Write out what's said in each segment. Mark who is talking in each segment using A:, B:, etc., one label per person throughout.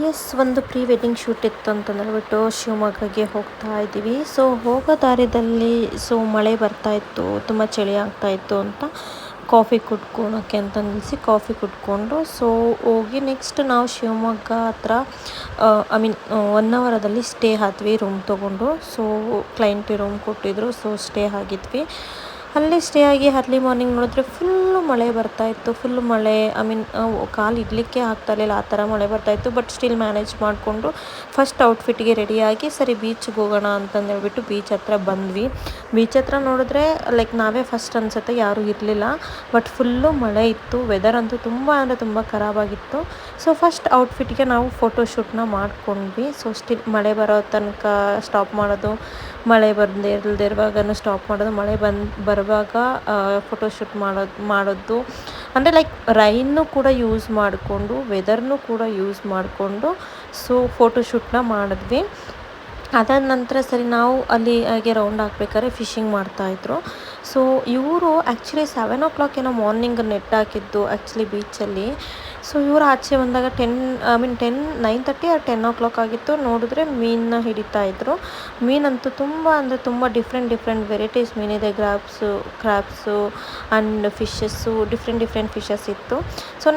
A: S, ಒಂದು pre wedding shoot ಇತ್ತು ಅಂತಂದ್ಬಿಟ್ಟು ಶಿವಮೊಗ್ಗಗೆ ಹೋಗ್ತಾ ಇದ್ದೀವಿ. ಸೊ ಹೋಗೋ ದಾರಿದಲ್ಲಿ ಮಳೆ ಬರ್ತಾ ಇತ್ತು, ತುಂಬ ಚಳಿ ಆಗ್ತಾ ಇತ್ತು ಅಂತ ಕಾಫಿ ಕುಡ್ಕೊಳಕ್ಕೆ ಅಂತ ನಿಲ್ಲಿಸಿ ಕಾಫಿ ಕುಡ್ಕೊಂಡು ಹೋಗಿ ನೆಕ್ಸ್ಟ್ ನಾವು ಶಿವಮೊಗ್ಗ ಹತ್ರ ಒನ್ ಅವರದಲ್ಲಿ ಸ್ಟೇ ಆದ್ವಿ ರೂಮ್ ತೊಗೊಂಡು. ಕ್ಲೈಂಟ್ ರೂಮ್ ಕೊಟ್ಟಿದ್ರು, ಸ್ಟೇ ಆಗಿದ್ವಿ. ಅಲ್ಲಿ ಸ್ಟೇ ಆಗಿ ಅರ್ಲಿ ಮಾರ್ನಿಂಗ್ ನೋಡಿದ್ರೆ ಫುಲ್ಲು ಮಳೆ ಬರ್ತಾಯಿತ್ತು. ಫುಲ್ ಮಳೆ, ಕಾಲು ಇಡಲಿಕ್ಕೆ ಆಗ್ತಾ ಇರಲಿಲ್ಲ, ಆ ಥರ ಮಳೆ ಬರ್ತಾಯಿತ್ತು. ಬಟ್ ಸ್ಟಿಲ್ ಮ್ಯಾನೇಜ್ ಮಾಡಿಕೊಂಡು ಫಸ್ಟ್ ಔಟ್ಫಿಟ್ಗೆ ರೆಡಿಯಾಗಿ ಸರಿ ಬೀಚ್ಗೆ ಹೋಗೋಣ ಅಂತಂದೇಳ್ಬಿಟ್ಟು ಬೀಚ್ ಹತ್ರ ಬಂದ್ವಿ. ಬೀಚ್ ಹತ್ರ ನೋಡಿದ್ರೆ ಲೈಕ್ ನಾವೇ ಫಸ್ಟ್ ಅನಿಸುತ್ತೆ, ಯಾರೂ ಇರಲಿಲ್ಲ. ಬಟ್ ಫುಲ್ಲು ಮಳೆ ಇತ್ತು, ವೆದರ್ ಅಂತೂ ತುಂಬ ಅಂದರೆ ತುಂಬ ಖರಾಬಾಗಿತ್ತು. ಫಸ್ಟ್ ಔಟ್ಫಿಟ್ಗೆ ನಾವು ಫೋಟೋಶೂಟ್ನ ಮಾಡ್ಕೊಂಡ್ವಿ. ಸ್ಟಿಲ್ ಮಳೆ ಬರೋ ತನಕ ಸ್ಟಾಪ್ ಮಾಡೋದು, ಮಳೆ ಇಲ್ದಿರುವಾಗನೂ ಸ್ಟಾಪ್ ಮಾಡೋದು, ಮಳೆ ಬರುವಾಗ ಫೋಟೋಶೂಟ್ ಮಾಡೋದು ಅಂದರೆ ಲೈಕ್ ರೈನ್ನು ಕೂಡ ಯೂಸ್ ಮಾಡಿಕೊಂಡು, ವೆದರ್ನೂ ಕೂಡ ಯೂಸ್ ಮಾಡಿಕೊಂಡು ಫೋಟೋಶೂಟ್ನ ಮಾಡಿದ್ವಿ. ಅದಾದ ನಂತರ ಸರಿ ನಾವು ಅಲ್ಲಿ ಹಾಗೆ ರೌಂಡ್ ಹಾಕ್ಬೇಕಾದ್ರೆ ಫಿಶಿಂಗ್ ಮಾಡ್ತಾಯಿದ್ರು. ಇವರು ಆ್ಯಕ್ಚುಲಿ 7 o'clock ಏನೋ ಮಾರ್ನಿಂಗ್ ನೆಟ್ ಹಾಕಿದ್ದು ಆ್ಯಕ್ಚುಲಿ ಬೀಚಲ್ಲಿ. ಇವರು ಆಚೆ ಬಂದಾಗ 9:30 or 10 o'clock ಆಗಿತ್ತು. ನೋಡಿದ್ರೆ ಮೀನನ್ನ ಹಿಡಿತಾಯಿದ್ರು. ಮೀನಂತೂ ತುಂಬ ಅಂದರೆ ತುಂಬ ಡಿಫ್ರೆಂಟ್ ವೆರೈಟೀಸ್ ಮೀನಿದೆ. Crabs and fishes, different fishes ಇತ್ತು.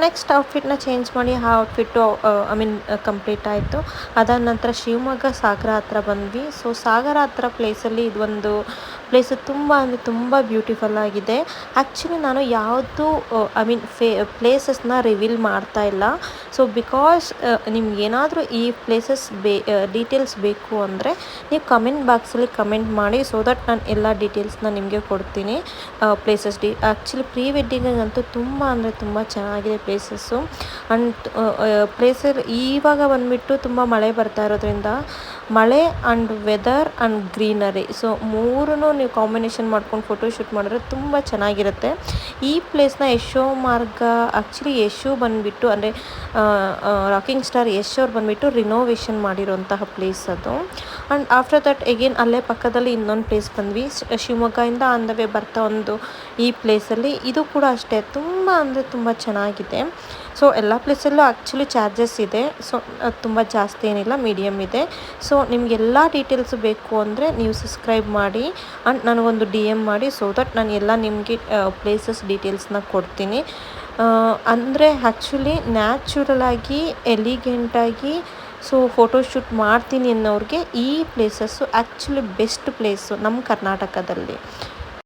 A: ನೆಕ್ಸ್ಟ್ ಔಟ್ಫಿಟ್ನ ಚೇಂಜ್ ಮಾಡಿ ಆ ಔಟ್ಫಿಟ್ಟು ಕಂಪ್ಲೀಟ್ ಆಯಿತು. ಅದಾದ ನಂತರ ಶಿವಮೊಗ್ಗ ಸಾಗರ ಹತ್ರ ಬಂದ್ವಿ. ಸಾಗರ ಹತ್ರ ಪ್ಲೇಸಲ್ಲಿ ಇದೊಂದು ಪ್ಲೇಸು ತುಂಬ ಅಂದರೆ ತುಂಬ ಬ್ಯೂಟಿಫುಲ್ ಆಗಿದೆ. ಆ್ಯಕ್ಚುಲಿ ನಾನು ಯಾವುದು ಪ್ಲೇಸಸ್ನ ರಿವೀಲ್ ಮಾಡ್ತಾ ಇಲ್ಲ. ಬಿಕಾಸ್ ನಿಮ್ಗೇನಾದರೂ ಈ ಪ್ಲೇಸಸ್ ಡೀಟೇಲ್ಸ್ ಬೇಕು ಅಂದರೆ ನೀವು ಕಮೆಂಟ್ ಬಾಕ್ಸಲ್ಲಿ ಕಮೆಂಟ್ ಮಾಡಿ, ದಟ್ ನಾನು ಎಲ್ಲ ಡೀಟೇಲ್ಸ್ನ ನಿಮಗೆ ಕೊಡ್ತೀನಿ. ಪ್ಲೇಸಸ್ ಆ್ಯಕ್ಚುಲಿ ಪ್ರೀ ವೆಡ್ಡಿಂಗಂತೂ ತುಂಬ ಅಂದರೆ ತುಂಬ ಚೆನ್ನಾಗಿದೆ ಪ್ಲೇಸಸ್ಸು. ಆ್ಯಂಡ್ ಪ್ಲೇಸಲ್ಲಿ ಇವಾಗ ಬಂದುಬಿಟ್ಟು ತುಂಬ ಮಳೆ ಬರ್ತಾ ಇರೋದ್ರಿಂದ ಮಳೆ ಆ್ಯಂಡ್ ವೆದರ್ ಆ್ಯಂಡ್ ಗ್ರೀನರಿ ಮೂರನ್ನೂ ನೀವು ಕಾಂಬಿನೇಷನ್ ಮಾಡ್ಕೊಂಡು ಫೋಟೋಶೂಟ್ ಮಾಡಿದ್ರೆ ತುಂಬ ಚೆನ್ನಾಗಿರುತ್ತೆ. ಈ ಪ್ಲೇಸ್ನ ಯಶೋಮಾರ್ಗ, ಆ್ಯಕ್ಚುಲಿ ಯಶು ಬಂದುಬಿಟ್ಟು ಅಂದರೆ ರಾಕಿಂಗ್ ಸ್ಟಾರ್ ಯಶ್ ಅವ್ರು ಬಂದುಬಿಟ್ಟು ರಿನೋವೇಷನ್ ಮಾಡಿರೋಂತಹ ಪ್ಲೇಸ್ ಅದು. ಆ್ಯಂಡ್ ಆಫ್ಟರ್ ದಟ್ ಎಗೇನ್ ಅಲ್ಲೇ ಪಕ್ಕದಲ್ಲಿ ಇನ್ನೊಂದು ಪ್ಲೇಸ್ ಬಂದ್ವಿ. ಶಿವಮೊಗ್ಗದಿಂದ ಆನ್ ದ ವೇ ಬರ್ತಾ ಈ ಪ್ಲೇಸಲ್ಲಿ ಇದು ಕೂಡ ಅಷ್ಟೇ ತುಂಬ ಅಂದರೆ ತುಂಬ ಚೆನ್ನಾಗಿದೆ. ಎಲ್ಲ ಪ್ಲೇಸಲ್ಲೂ ಆ್ಯಕ್ಚುಲಿ ಚಾರ್ಜಸ್ ಇದೆ. ತುಂಬ ಜಾಸ್ತಿ ಏನಿಲ್ಲ, ಮೀಡಿಯಮ್ ಇದೆ. ನಿಮಗೆಲ್ಲ ಡೀಟೇಲ್ಸು ಬೇಕು ಅಂದರೆ ನೀವು ಸಬ್ಸ್ಕ್ರೈಬ್ ಮಾಡಿ ಆ್ಯಂಡ್ ನನಗೊಂದು DM ಮಾಡಿ, ದಟ್ ನಾನು ಎಲ್ಲ ನಿಮಗೆ ಪ್ಲೇಸಸ್ ಡೀಟೇಲ್ಸ್ನ ಕೊಡ್ತೀನಿ. ಅಂದರೆ ಆ್ಯಕ್ಚುಲಿ ನ್ಯಾಚುರಲಾಗಿ ಎಲಿಗೆಂಟಾಗಿ ಫೋಟೋಶೂಟ್ ಮಾಡ್ತೀನಿ ಅನ್ನೋರಿಗೆ ಈ ಪ್ಲೇಸಸ್ಸು ಆ್ಯಕ್ಚುಲಿ ಬೆಸ್ಟ್ ಪ್ಲೇಸು ನಮ್ಮ ಕರ್ನಾಟಕದಲ್ಲಿ.